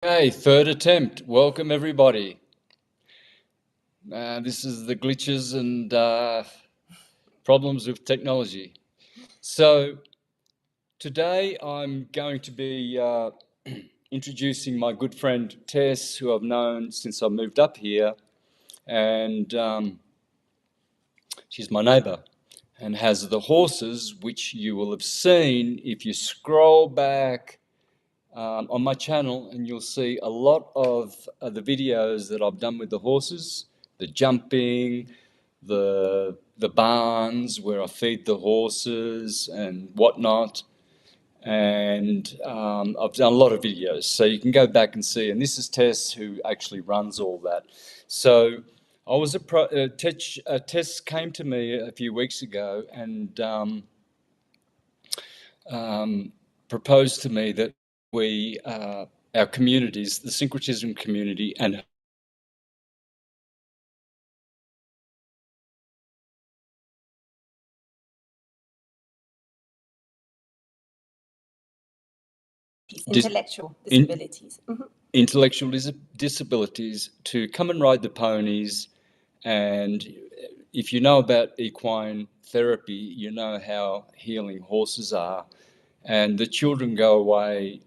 Okay, third attempt. Welcome everybody. This is the glitches and problems with technology. So today I'm going to be introducing my good friend Tess, who I've known since I moved up here, and she's my neighbour and has the horses, which you will have seen if you scroll back on my channel, and you'll see a lot of the videos that I've done with the horses, the jumping, the barns where I feed the horses and whatnot. And I've done a lot of videos, so you can go back and see. And this is Tess, who actually runs all that. So I was Tess came to me a few weeks ago and proposed to me that we, our communities, the Syncretism community and intellectual disabilities. Intellectual disabilities to come and ride the ponies. And if you know about equine therapy, you know how healing horses are. And the children go away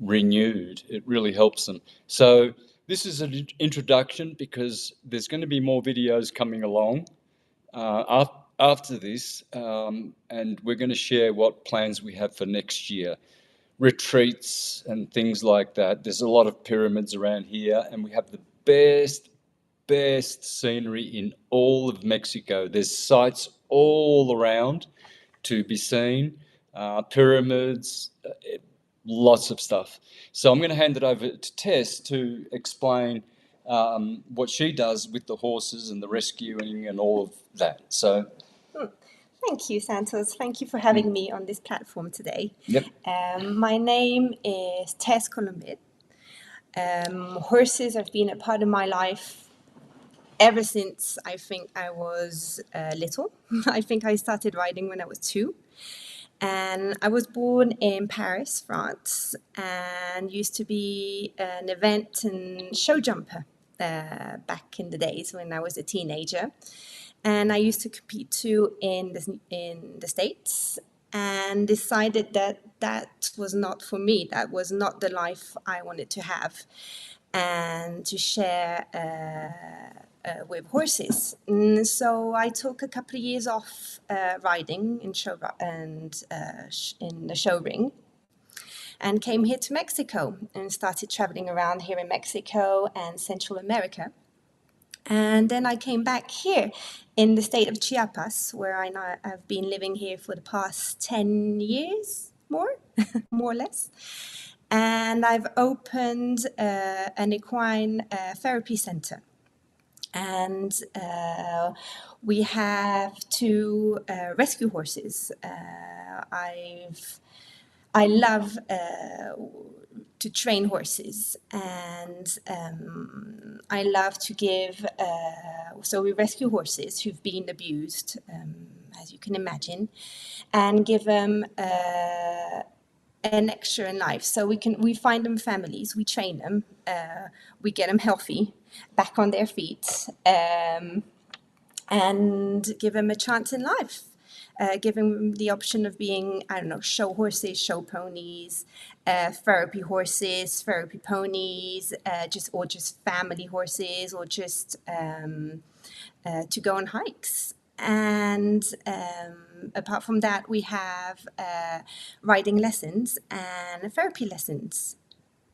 renewed. It really helps them. So this is an introduction, because there's going to be more videos coming along after this, and we're going to share what plans we have for next year. Retreats and things like that. There's a lot of pyramids around here, and we have the best scenery in all of Mexico. There's sites all around to be seen, pyramids, lots of stuff. So I'm going to hand it over to Tess to explain what she does with the horses and the rescuing and all of that. So. Thank you, Santos. Thank you for having me on this platform today. Yep. My name is Tess Colombet. Horses have been a part of my life ever since I think I was little. I think I started riding when I was 2. And I was born in Paris, France, and used to be an event and show jumper back in the days when I was a teenager. And I used to compete too in the States, and decided that was not for me. That was not the life I wanted to have, and to share with horses. So I took a couple of years off riding in in the show ring, and came here to Mexico and started traveling around here in Mexico and Central America. And then I came back here in the state of Chiapas, where I've been living here for the past 10 years, more or less. And I've opened an equine therapy center. And we have 2 rescue horses. I love to train horses, and I love to give, so we rescue horses who've been abused, as you can imagine, and give them an extra in life. So we find them families, we train them, we get them healthy, back on their feet, and give them a chance in life. Give them the option of being, I don't know, show horses, show ponies, therapy horses, therapy ponies, just family horses, or just to go on hikes. And apart from that, we have riding lessons and therapy lessons.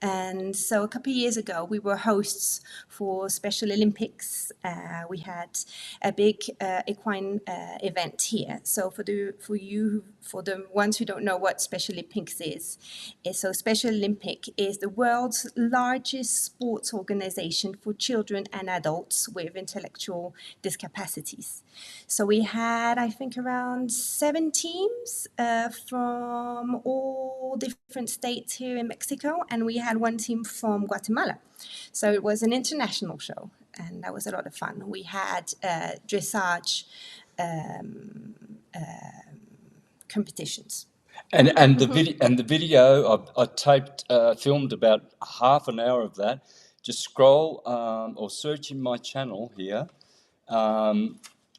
And so a couple of years ago, we were hosts for Special Olympics. We had a big equine event here. So for the ones who don't know what Special Olympics is, so Special Olympic is the world's largest sports organization for children and adults with intellectual discapacities. So we had, I think, around 7 teams from all different states here in Mexico, and we had 1 team from Guatemala. So it was an international show, and that was a lot of fun. We had dressage competitions. And the video I taped, filmed about half an hour of that. Just scroll or search in my channel here,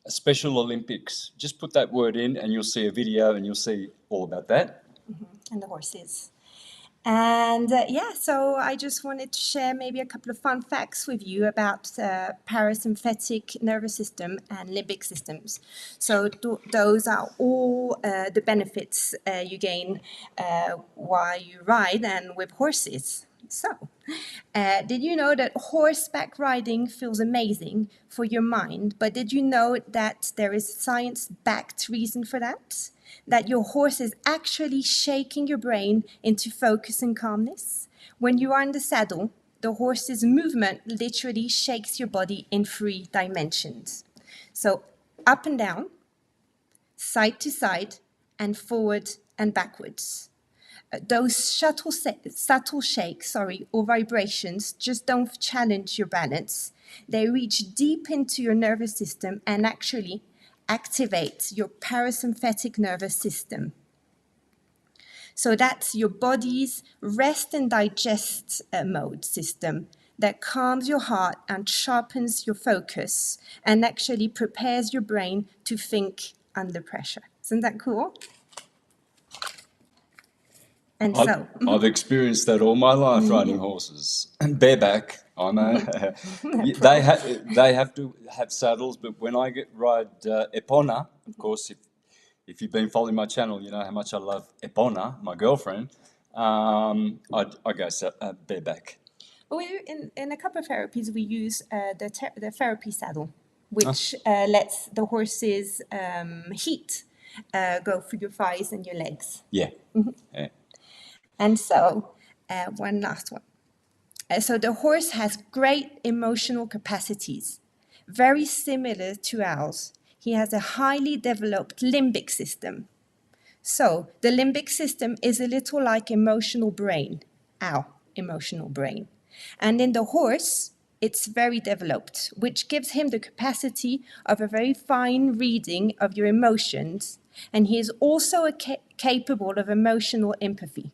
Special Olympics. Just put that word in, and you'll see a video, and you'll see all about that. And the horses. And yeah, so I just wanted to share maybe a couple of fun facts with you about parasympathetic nervous system and limbic systems. So those are all the benefits you gain while you ride and with horses. So, did you know that horseback riding feels amazing for your mind? But did you know that there is science-backed reason for that? That your horse is actually shaking your brain into focus and calmness? When you are in the saddle, the horse's movement literally shakes your body in 3 dimensions. So up and down, side to side, and forward and backwards. Those subtle shakes, or vibrations just don't challenge your balance. They reach deep into your nervous system and actually activate your parasympathetic nervous system. So that's your body's rest and digest mode system that calms your heart and sharpens your focus and actually prepares your brain to think under pressure. Isn't that cool? And so I've experienced that all my life riding horses. Bareback, I know. They have to have saddles, but when I ride Epona, of course, if you've been following my channel, you know how much I love Epona, my girlfriend. I go bareback. In a couple of therapies, we use the therapy saddle, which lets the horse's heat go through your thighs and your legs. Yeah. Yeah. And so, one last one. So the horse has great emotional capacities, very similar to ours. He has a highly developed limbic system. So the limbic system is a little like emotional brain, our emotional brain. And in the horse, it's very developed, which gives him the capacity of a very fine reading of your emotions. And he is also capable of emotional empathy.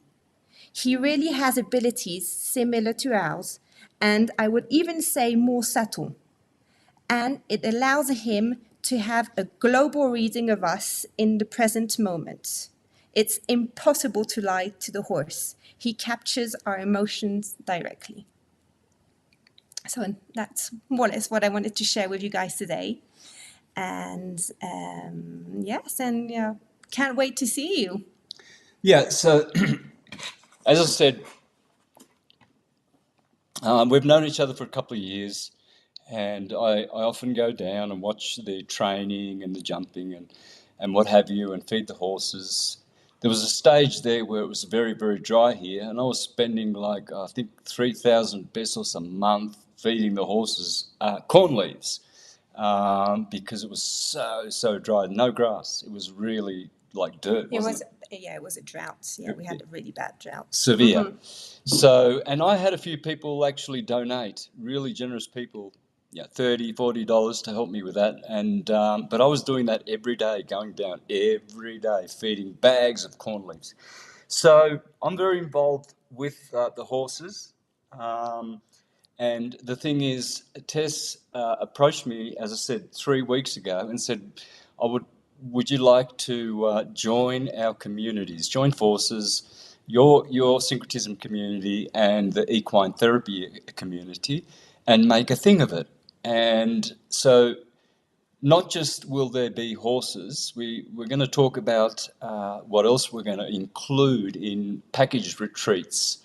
He really has abilities similar to ours, and I would even say more subtle. And it allows him to have a global reading of us in the present moment. It's impossible to lie to the horse. He captures our emotions directly. So that's more or less what I wanted to share with you guys today. And yes, and can't wait to see you. Yeah, so as I said, we've known each other for a couple of years, and I often go down and watch the training and the jumping and what have you, and feed the horses. There was a stage there where it was very, very dry here, and I was spending like, I think, 3,000 pesos a month feeding the horses corn leaves because it was so dry, no grass. It was really like dirt, wasn't it? It was a drought. Yeah, we had a really bad drought. Severe. Mm-hmm. So, and I had a few people actually donate, really generous people, $30, $40 to help me with that. And but I was doing that every day, going down every day, feeding bags of corn leaves. So I'm very involved with the horses. And the thing is, Tess approached me, as I said, 3 weeks ago and said, would you like to join our communities, join forces, your Syncretism community and the equine therapy community, and make a thing of it? And so not just will there be horses, we're going to talk about what else we're going to include in packaged retreats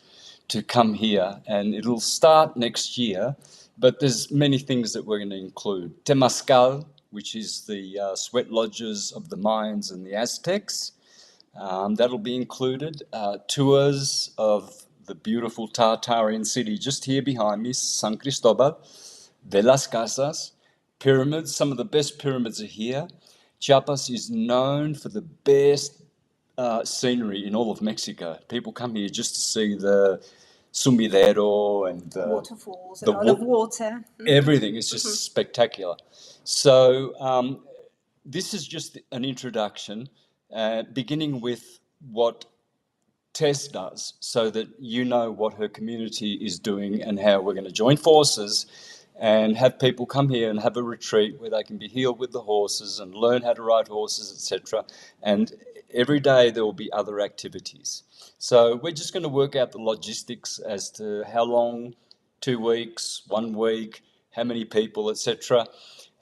to come here, and it'll start next year, but there's many things that we're going to include. Temascal, which is the sweat lodges of the Mayans and the Aztecs, that'll be included. Tours of the beautiful Tartarian city just here behind me, San Cristóbal, de las Casas, pyramids. Some of the best pyramids are here. Chiapas is known for the best scenery in all of Mexico. People come here just to see the sumidero and the waterfalls and all of water. Everything is just spectacular. So this is just an introduction, beginning with what Tess does, so that you know what her community is doing and how we're going to join forces and have people come here and have a retreat where they can be healed with the horses and learn how to ride horses, etc. And every day there will be other activities. So we're just going to work out the logistics as to how long, 2 weeks, 1 week, how many people, etc.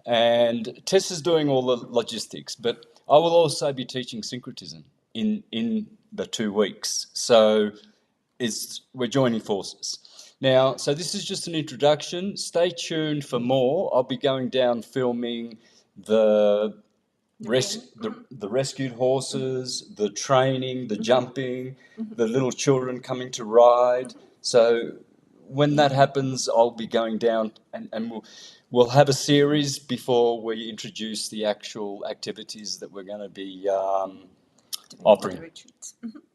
And Tess is doing all the logistics, but I will also be teaching syncretism in the 2 weeks. So we're joining forces. Now, so this is just an introduction. Stay tuned for more. I'll be going down filming the rescued horses, the training, the jumping, the little children coming to ride. So when that happens, I'll be going down and we'll have a series before we introduce the actual activities that we're going to be offering.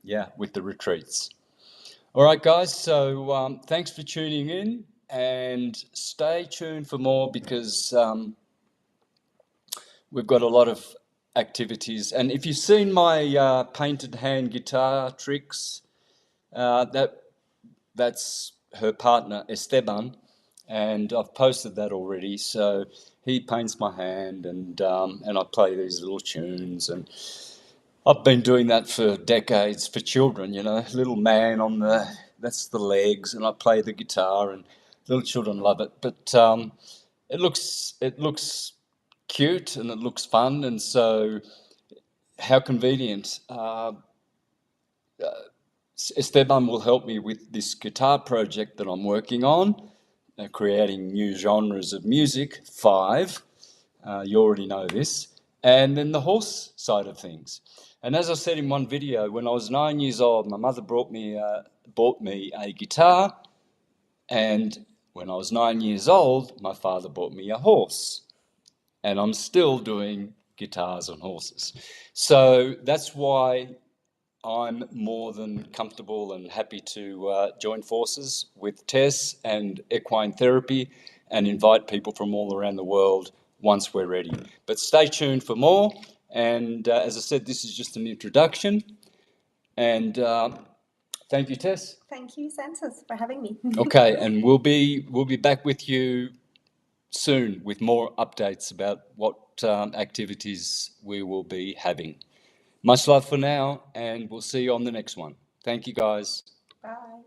Yeah, with the retreats. All right, guys, so thanks for tuning in, and stay tuned for more, because we've got a lot of activities. And if you've seen my painted hand guitar tricks, that's her partner, Esteban, and I've posted that already. So he paints my hand, and I play these little tunes, and I've been doing that for decades for children, little man that's the legs, and I play the guitar, and little children love it. But it looks cute and it looks fun, and so how convenient. Esteban will help me with this guitar project that I'm working on, creating new genres of music, 5. You already know this. And then the horse side of things. And as I said in one video, when I was 9 years old, my mother bought me a guitar. And when I was 9 years old, my father bought me a horse. And I'm still doing guitars on horses. So that's why I'm more than comfortable and happy to join forces with Tess and Equine Therapy and invite people from all around the world once we're ready. But stay tuned for more. And as I said, this is just an introduction. And thank you, Tess. Thank you, Santos, for having me. Okay, and we'll be back with you soon with more updates about what activities we will be having. Much love for now, and we'll see you on the next one. Thank you, guys. Bye.